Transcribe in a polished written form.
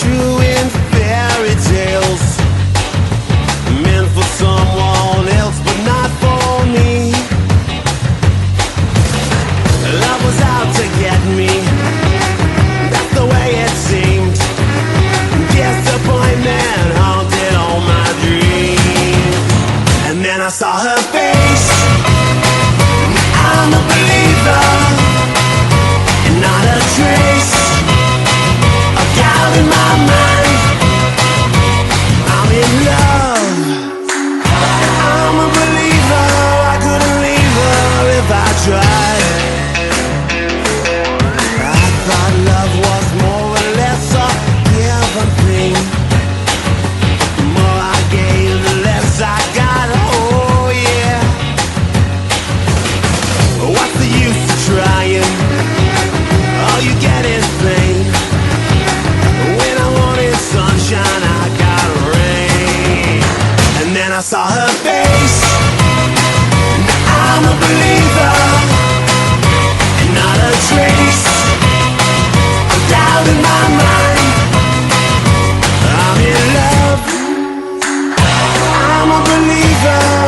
true in fairy tales, meant for someone else but not for me. Love was out to get me, that's the way it seemed. Disappointment haunted all my dreams. And then I saw her face, I'm a believer, and not a trace of doubt in my mind. I'm in love, I'm a believer. I couldn't leave her if I tried. I thought love was more or less a given thing. The more I gave, the less I got. Oh yeah. What's the use of trying? All you get is pain. When I wanted sunshine, I got rain. And then I saw her face, now I'm a believer, and not a trace of doubt in my mind. I'm in love, I'm a believer.